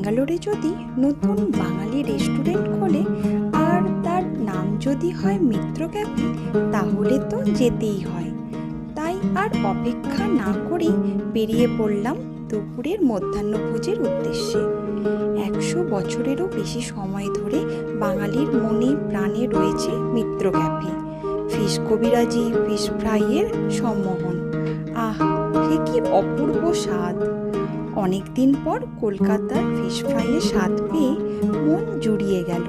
ব্যাঙ্গালোরে যদি নতুন বাঙালি রেস্টুরেন্ট খোলে আর তার নাম যদি হয় মিত্র ক্যাফে, তাহলে তো যেতেই হয়। তাই আর অপেক্ষা না করেই বেরিয়ে পড়লাম দুপুরের মধ্যাহ্নভোজের উদ্দেশ্যে। 100 বছরেরও বেশি সময় ধরে বাঙালির মনে প্রাণে রয়েছে মিত্র ক্যাফে। ফিশ কবিরাজি, ফিশ ফ্রাইয়ের সম্মোহন, আহ, সে কি অপূর্ব স্বাদ! অনেক দিন পর কলকাতার ফিশ ফ্রাইয়ের স্বাদ পেয়ে মন জুড়িয়ে গেল।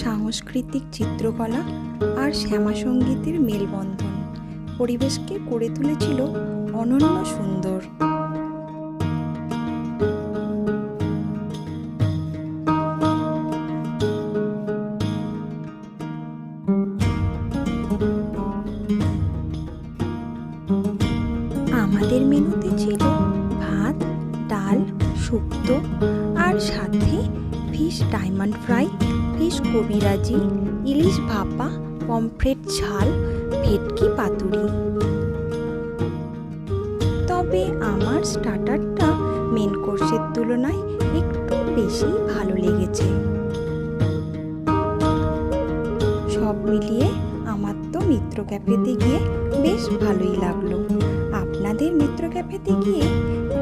সাংস্কৃতিক চিত্রকলা আর শ্যামা সঙ্গীতের মেলবন্ধন পরিবেশকে করে তুলেছিল অনন্য সুন্দর। আমাদের মেনুতে ছিল ভাত, ডাল, শুক্তো আর সাথে ফিশ ডায়মন্ড ফ্রাই, ফিশ কবিরাজি, ইলিশ ভাপা, পমফ্রেট ঝাল, ভেটকি পাতুরি। তবে আমার স্টার্টারটা মেন কোর্সের তুলনায় একটু বেশি ভালো লেগেছে। সব মিলিয়ে আমার তো মিত্র ক্যাফেতে গিয়ে বেশ ভালোই লাগলো। আপনাদের মিত্র ক্যাফেতে গিয়ে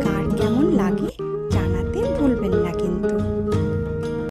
কার কেমন লাগে জানাতে ভুলবেন না কিন্তু।